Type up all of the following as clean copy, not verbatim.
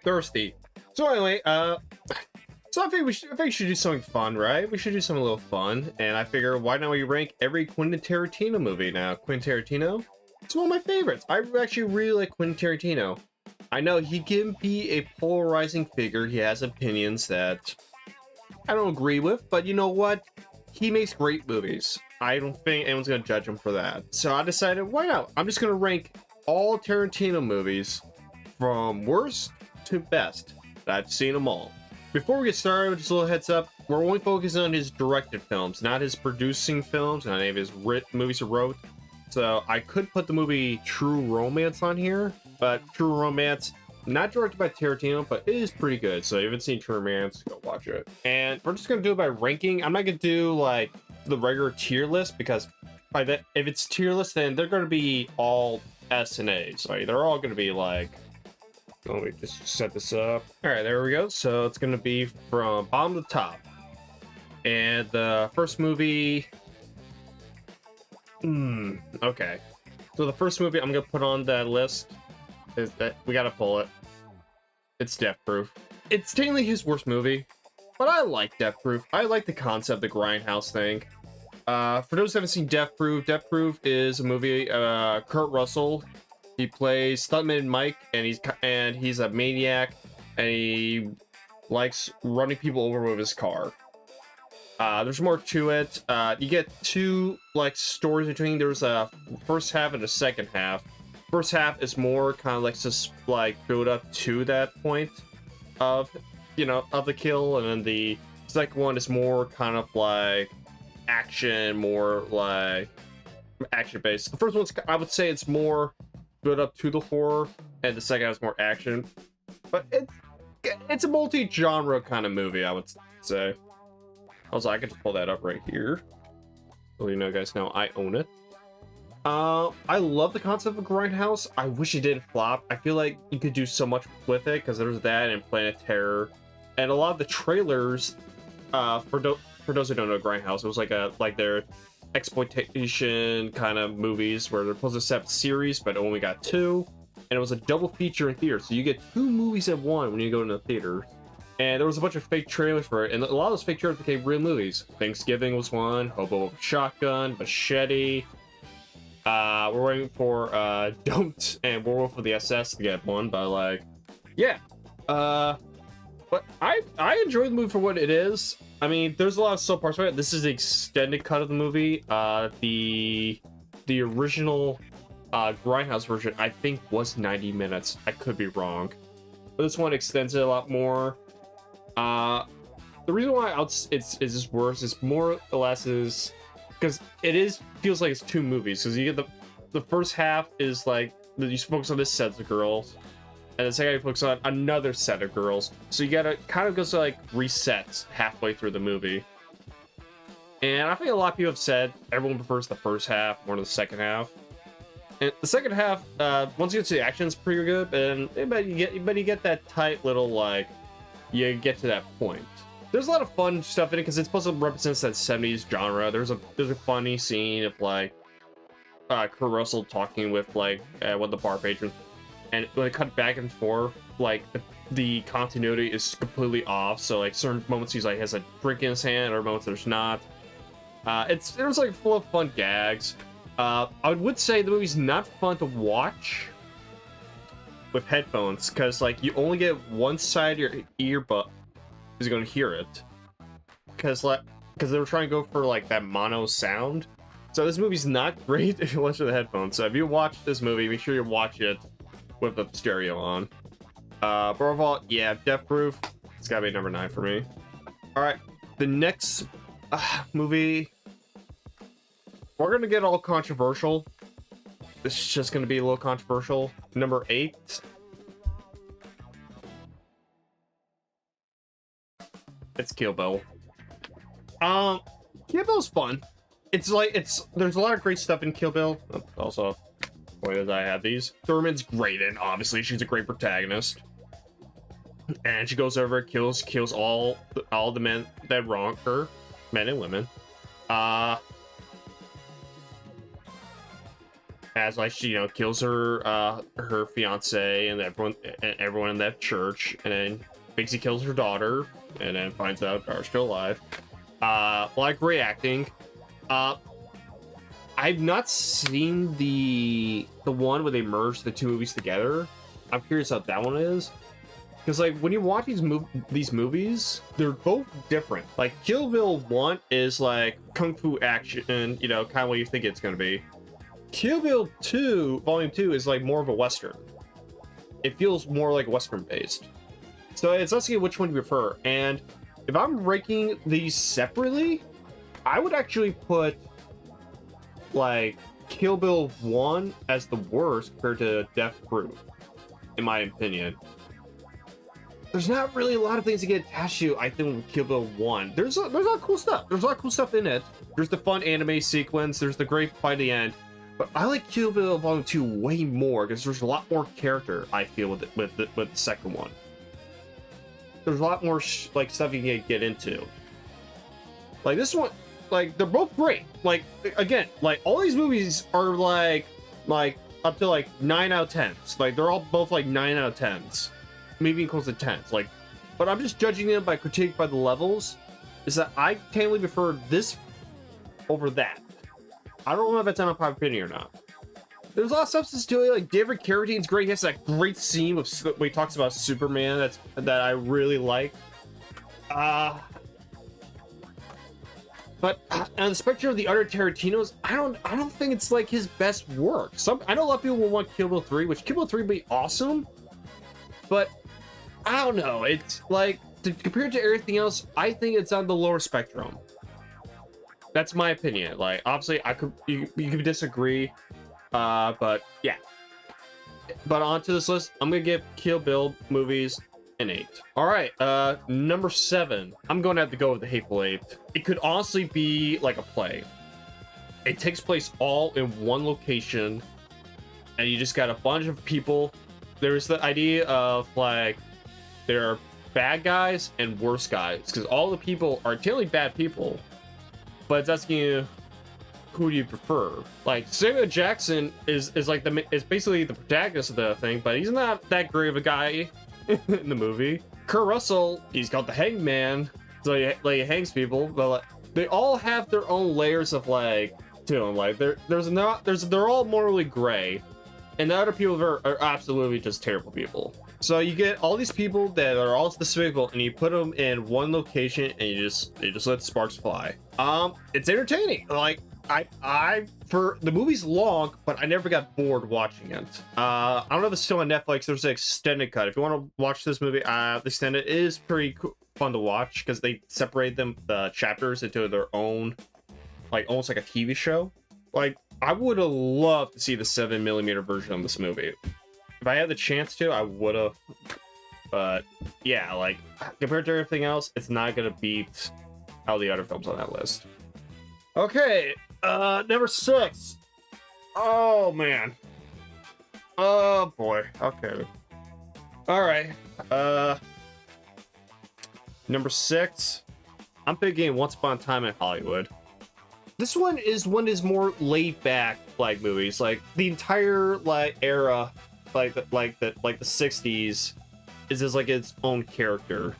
thirsty. So anyway, so I think we should do something fun, right? We should do something a little fun, and I figure why not we rank every Quentin Tarantino movie now? Quentin Tarantino, it's one of my favorites. I actually really like Quentin Tarantino. I know he can be a polarizing figure. He has opinions that I don't agree with, but you know what? He makes great movies. I don't think anyone's gonna judge him for that. So I decided, why not? I'm just gonna rank all Tarantino movies from worst to best. I've seen them all. Before we get started, just a little heads up, we're only focusing on his directed films, not his producing films, not any of his movies he wrote. So I could put the movie True Romance on here, but True Romance, not directed by Tarantino, but it is pretty good. So if you haven't seen True Romance, go watch it. And we're just gonna do it by ranking. I'm not gonna do like the regular tier list, because by that, if it's tier list, then they're gonna be all S and A's. Like they're all gonna be like, let me just set this up. All right, there we go. So it's gonna be from bottom to top. And the first movie, okay. So the first movie I'm gonna put on that list is that we gotta pull it. It's Death Proof. It's technically his worst movie, but I like Death Proof. I like the concept, the grindhouse thing. For those who haven't seen Death Proof is a movie. Kurt Russell, he plays stuntman Mike, and he's a maniac, and he likes running people over with his car. There's more to it. You get two like stories between. There's a first half and a second half. First half is more kind of like just like build up to that point of, you know, of the kill, and then the second one is more kind of like action, more like action based. The first one's, I would say, it's more build up to the horror, and the second has more action. But it's a multi-genre kind of movie, I would say. Also, I can just pull that up right here, so you know, guys, know I own it. I love the concept of Grindhouse. I wish it didn't flop. I feel like you could do so much with it, because there's that and Planet Terror, and a lot of the trailers. For those who don't know Grindhouse, it was like their exploitation kind of movies where they're supposed to set up series, but only got two, and it was a double feature in theater, so you get two movies at one when you go to the theater. And there was a bunch of fake trailers for it, and a lot of those fake trailers became real movies. Thanksgiving was one, Hobo with a Shotgun, Machete. We're waiting for Don't and Werewolf of the SS to get one, but like, yeah. But I enjoyed the movie for what it is. I mean, there's a lot of subparts of it. This is the extended cut of the movie. The original Grindhouse version, I think, was 90 minutes. I could be wrong, but this one extends it a lot more. The reason why it's just worse is more or less is because feels like it's two movies, because you get the first half is like you focus on this set of girls, and the second you focus on another set of girls, so you gotta kind of go to like resets halfway through the movie. And I think a lot of people have said everyone prefers the first half more than the second half. And the second half, once you get to the action, it's pretty good, but you get that tight little like, you get to that point. There's a lot of fun stuff in it because it's supposed to represent that 70s genre. There's a funny scene of like Kurt Russell talking with like one of the bar patrons, and when it cut back and forth, like the continuity is completely off. So like certain moments he's like has a drink in his hand, or moments there's not. There's like full of fun gags. I would say the movie's not fun to watch with headphones, because like you only get one side of your ear, but is going to hear it, because they were trying to go for like that mono sound. So this movie's not great if you watch with the headphones. So if you watch this movie, make sure you watch it with the stereo on. But overall, yeah, Death Proof, it's gotta be number 9 for me. All right, the next movie, we're gonna get all controversial. This is just gonna be a little controversial. Number 8. It's Kill Bill. Kill Bill's fun. There's a lot of great stuff in Kill Bill. Also, why did I have these? Thurman's great, and obviously she's a great protagonist. And she goes over, kills all the men that wrong her, men and women. as like she, kills her fiance and everyone in that church, and then basically kills her daughter, and then finds out daughter's still alive. Like great acting. I've not seen the one where they merge the two movies together. I'm curious how that one is. Because, like, when you watch these movies, they're both different. Like, Kill Bill 1 is, like, kung fu action, kind of what you think it's going to be. Kill Bill 2, Volume 2, is, like, more of a Western. It feels more, like, Western-based. So, it's up to you which one you prefer. And if I'm ranking these separately, I would actually put, like, Kill Bill 1 as the worst compared to Death Proof, in my opinion. There's not really a lot of things to get attached to, I think, with Kill Bill 1. There's a lot of cool stuff. There's a lot of cool stuff in it. There's the fun anime sequence. There's the great fight at the end. But I like Kill Bill Volume 2 way more because there's a lot more character, I feel, with the second one. There's a lot more like stuff you can get into. Like this one, like they're both great. Like again, like all these movies are like up to like 9 out of 10s. Like they're all both like 9 out of 10s. Maybe close to 10s. Like, but I'm just judging them by critique by the levels. Is that I totally prefer this over that. I don't know if it's an unpopular opinion or not. There's a lot of substance to it. Like David Carradine's great. He has that great scene where he talks about Superman that I really like. But on the spectrum of the other Tarantinos, I don't think it's like his best work. I know a lot of people will want Kill Bill 3, which Kill Bill 3 would be awesome, but I don't know. It's like compared to everything else, I think it's on the lower spectrum. That's my opinion. Like obviously, you could disagree, but yeah. But onto this list, I'm gonna give Kill Bill movies an 8. All right, number 7. I'm going to have to go with The Hateful Eight. It could honestly be like a play. It takes place all in one location, and you just got a bunch of people. There's the idea of like there are bad guys and worse guys, because all the people are technically bad people, but it's asking you who do you prefer. Like Samuel Jackson is basically the protagonist of the thing, but he's not that great of a guy in the movie. Kurt Russell, he's called the Hangman, so he hangs people, but like, they all have their own layers of like to them. Like they're all morally gray, and the other people are absolutely just terrible people. So you get all these people that are all despicable, and you put them in one location, and you just let sparks fly. It's entertaining. Like for the movie's long, but I never got bored watching it. I don't know if it's still on Netflix. There's an extended cut. If you want to watch this movie, the extended is pretty fun to watch because they separate the chapters into their own, like almost like a TV show. Like I would have loved to see the 7mm version of this movie. If I had the chance to, I would have. But yeah, like compared to everything else, it's not gonna beat all the other films on that list. Okay, number 6. Oh man. Oh boy. Okay. All right. Number 6. I'm picking Once Upon a Time in Hollywood. This one is more laid back like movies. Like the entire like era, like the 60s, is just like its own character.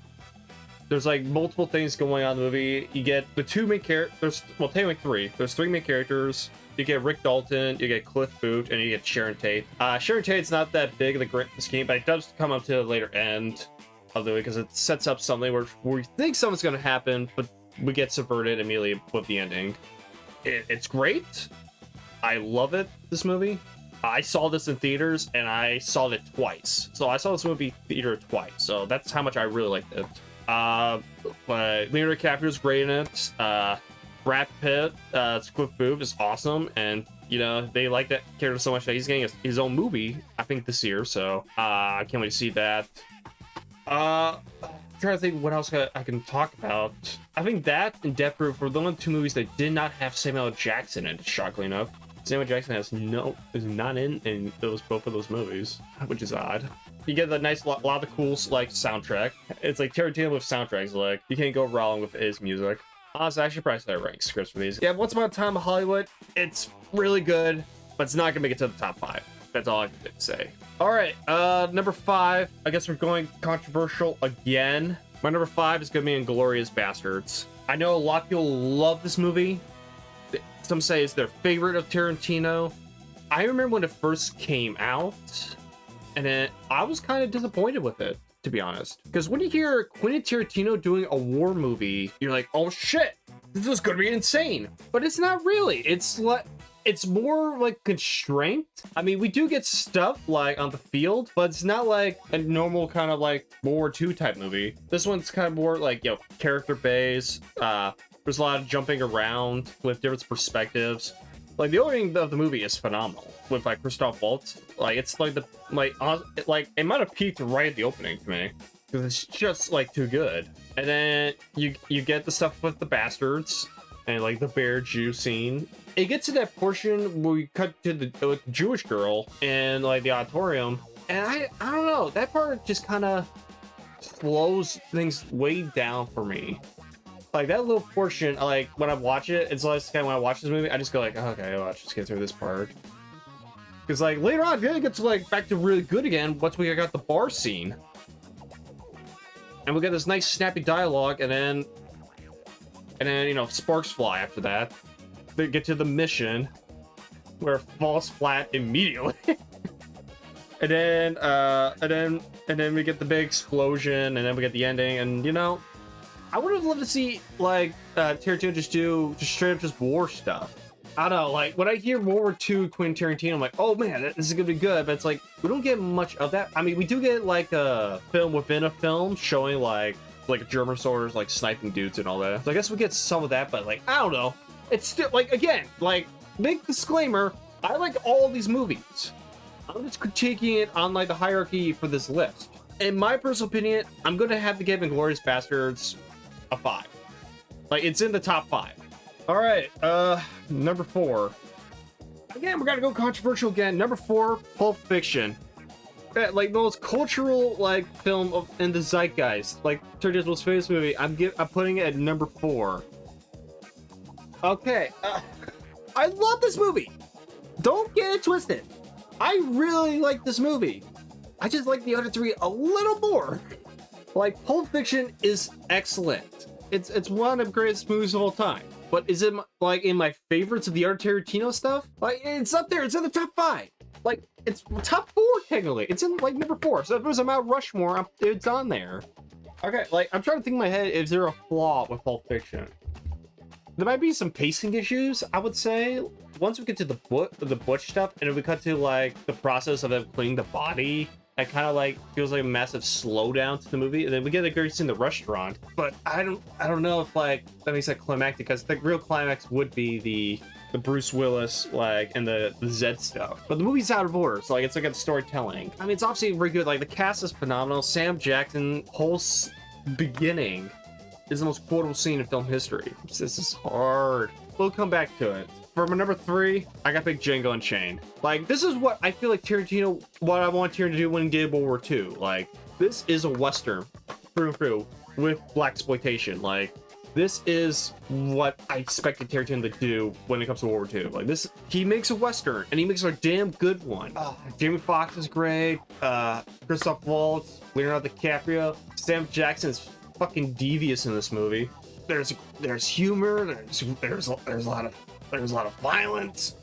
There's like multiple things going on in the movie. You get the 2 main characters. Well, technically 3. There's 3 main characters. You get Rick Dalton, you get Cliff Booth, and you get Sharon Tate. Sharon Tate's not that big of the great scheme, but it does come up to the later end of the movie because it sets up something where we think something's going to happen, but we get subverted immediately with the ending. It's great. I love it. This movie. I saw this in theaters, and I saw it twice. So I saw this movie theater twice. So that's how much I really liked it. But Leonardo DiCaprio's great in it. Brad Pitt, Cliff Booth is awesome, and they like that character so much that he's getting his own movie, I think, this year. So I can't wait to see that. I'm trying to think what else I can talk about. I think that and Death Proof were the only 2 movies that did not have Samuel Jackson in it, shockingly enough. Samuel Jackson is not in both of those movies, which is odd. You get the nice lot of the cool like soundtrack. It's like Tarantino with soundtracks. Like you can't go wrong with his music. Honestly, I should probably start writing scripts for these. Yeah, Once Upon a Time in Hollywood. It's really good. but it's not gonna make it to the top 5. That's all I can say. All right, number 5. I guess we're going controversial again. My number 5 is gonna be Inglourious Bastards. I know a lot of people love this movie. Some say it's their favorite of Tarantino. I remember when it first came out, and then I was kind of disappointed with it, to be honest. Because when you hear Quentin Tarantino doing a war movie, you're like, oh shit, this is gonna be insane. But it's not really. It's more like constraint. I mean, we do get stuff like on the field, but it's not like a normal kind of like World War II type movie. This one's kind of more like, you know, character based. There's a lot of jumping around with different perspectives. Like the opening of the movie is phenomenal with like Christoph Waltz. Like it's like it might have peaked right at the opening to me because it's just like too good. And then you get the stuff with the bastards and like the bear Jew scene. It gets to that portion where we cut to the Jewish girl and like the auditorium, and I don't know, that part just kind of slows things way down for me. Like that little portion, like when I watch it, it's like kind of when I watch this movie, I just go like, oh, okay, let's just get through this part. Because like later on, it gets like back to really good again once we got the bar scene, and we get this nice snappy dialogue, and then you know, sparks fly after that. They get to the mission where it falls flat immediately. and then we get the big explosion, and then we get the ending, and you know, I would have loved to see like Tarantino just straight up just war stuff. I don't know, like when I hear World War II Quentin Tarantino, I'm like, oh man, this is gonna be good, but it's like we don't get much of that. I mean, we do get like a film within a film showing like German soldiers like sniping dudes and all that. So I guess we get some of that, but like I don't know. It's still like, again, like big disclaimer, I like all these movies. I'm just critiquing it on like the hierarchy for this list. In my personal opinion, I'm gonna have to give Inglourious Bastards a 5. Like it's in the top 5. All right, number 4. Again, we're gonna go controversial again. Number 4, Pulp Fiction. Like the most cultural like film in the zeitgeist, like Tarantino's most famous movie. I'm putting it at number 4. Okay, I love this movie. Don't get it twisted. I really like this movie. I just like the other 3 a little more. Like Pulp Fiction is excellent. It's one of the greatest movies of all time. But is it like in my favorites of the other Tarantino stuff? Like it's up there. It's in the top 5. Like it's top 4 technically. It's in like number 4. So if it was a Mount Rushmore, it's on there. Okay, like I'm trying to think in my head, is there a flaw with Pulp Fiction? There might be some pacing issues, I would say. Once we get to the butch stuff, and if we cut to like the process of them cleaning the body, it kind of like feels like a massive slowdown to the movie. And then we get the great scene in the restaurant, but I don't know if like that makes it climactic, because the real climax would be the Bruce Willis like and the Zed stuff. But the movie's out of order, so like it's like a storytelling. I mean, it's obviously very good. Like the cast is phenomenal. Sam Jackson, whole beginning is the most quotable scene in film history. This is hard. We'll come back to it. For my number 3, I got Big Django Unchained. Like, this is what I feel like Tarantino, what I want Tarantino to do when he did World War II. Like, this is a Western, through and through, with blaxploitation. Like, this is what I expected Tarantino to do when it comes to World War II. Like, this, he makes a Western, and he makes a damn good one. Jamie Foxx is great, Christoph Waltz, Leonardo DiCaprio, Sam Jackson is fucking devious in this movie. There's humor. There's a lot of violence.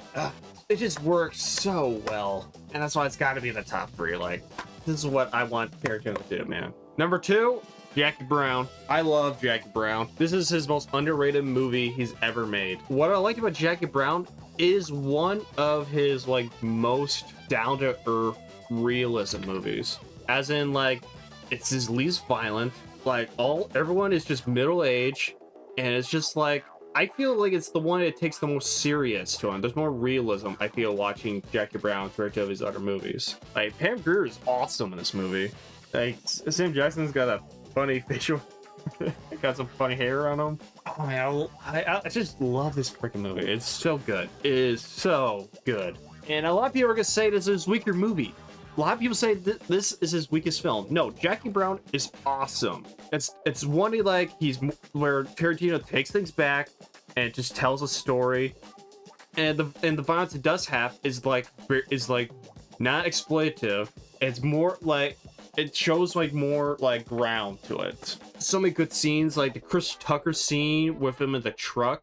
It just works so well, and that's why it's got to be in the top 3. Like, this is what I want Tarantino to do, man. Number 2, Jackie Brown. I love Jackie Brown. This is his most underrated movie he's ever made. What I like about Jackie Brown is one of his like most down to earth realism movies. As in, like, it's his least violent. Like everyone is just middle age, and it's just like I feel like it's the one that takes the most serious to him. There's more realism, I feel, watching Jackie Brown compared to his other movies. Like Pam Grier is awesome in this movie. Like Sam Jackson's got a funny facial, got some funny hair on him. Oh man, I just love this freaking movie. It's so good. It is so good. And a lot of people are gonna say this is a weaker movie. A lot of people say this is his weakest film. No, Jackie Brown is awesome. It's one where Tarantino takes things back and just tells a story. and the violence it does have is like not exploitative. It's more like it shows like more like ground to it. So many good scenes, like the Chris Tucker scene with him in the truck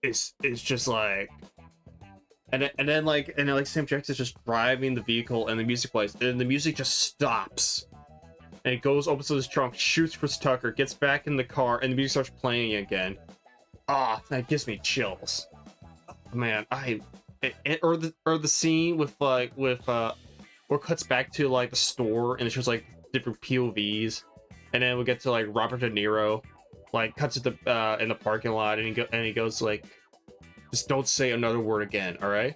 is just like, and then like Sam Jackson's just driving the vehicle and the music plays and the music just stops and it goes, opens his trunk, shoots Chris Tucker, gets back in the car, and the music starts playing again. That gives me chills. Man, or the scene with where it cuts back to like the store and it shows like different POVs, and then we get to like Robert De Niro, like cuts at the in the parking lot, and he goes like, just don't say another word again, all right?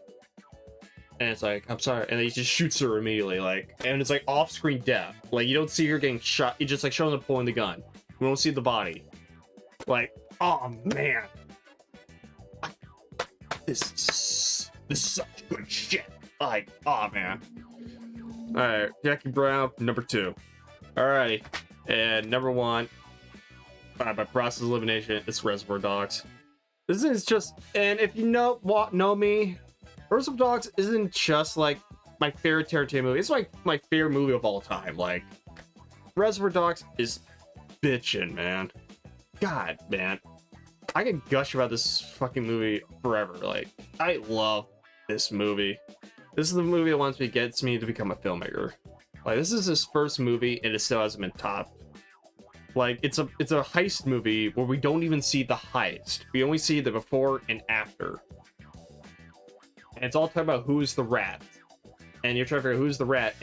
And it's like, I'm sorry, and then he just shoots her immediately, like, and it's like off-screen death. Like, you don't see her getting shot. You just like shows him pulling the gun. We don't see the body. Like, oh man, this is such good shit. Like, oh man. All right, Jackie Brown, number 2. Alrighty, and number 1, by process of elimination, it's Reservoir Dogs. This is just, and if you know me, Reservoir Dogs isn't just like my favorite Tarantino movie. It's like my favorite movie of all time. Like, Reservoir Dogs is bitchin', man. God, man. I can gush about this fucking movie forever. Like, I love this movie. This is the movie that wants me, gets me to become a filmmaker. Like, this is his first movie and it still hasn't been topped. Like, it's a heist movie where we don't even see the heist. We only see the before and after. And it's all talking about who's the rat. And you're trying to figure out who's the rat.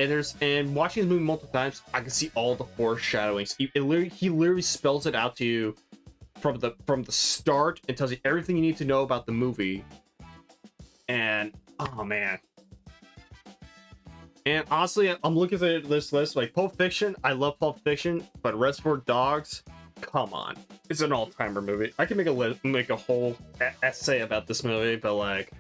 And watching the movie multiple times, I can see all the foreshadowings. He literally spells it out to you from the start and tells you everything you need to know about the movie. And oh man. And honestly, I'm looking at this list, like Pulp Fiction, I love Pulp Fiction, but Reservoir Dogs, come on. It's an all-timer movie. I can make a whole essay about this movie, but like,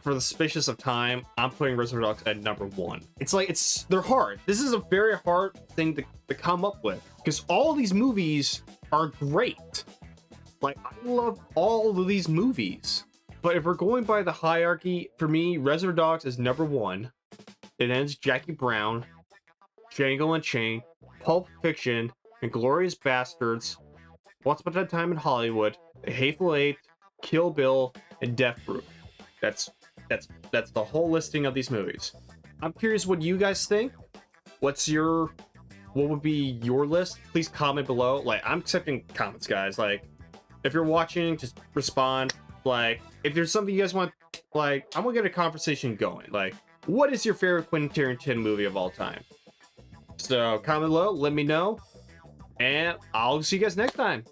for the spacious of time, I'm putting Reservoir Dogs at number 1. It's like, they're hard. This is a very hard thing to come up with, because all these movies are great. Like, I love all of these movies. But if we're going by the hierarchy, for me, Reservoir Dogs is number 1. It ends Jackie Brown, Django Unchained, Pulp Fiction, Inglourious Bastards, Once Upon a Time in Hollywood, The Hateful Eight, Kill Bill, and Death Proof. That's the whole listing of these movies. I'm curious what you guys think. What would be your list? Please comment below. Like, I'm accepting comments, guys. Like, if you're watching, just respond. Like, if there's something you guys want, like, I'm gonna get a conversation going. Like, what is your favorite Quentin Tarantino movie of all time? So comment below, let me know, and I'll see you guys next time.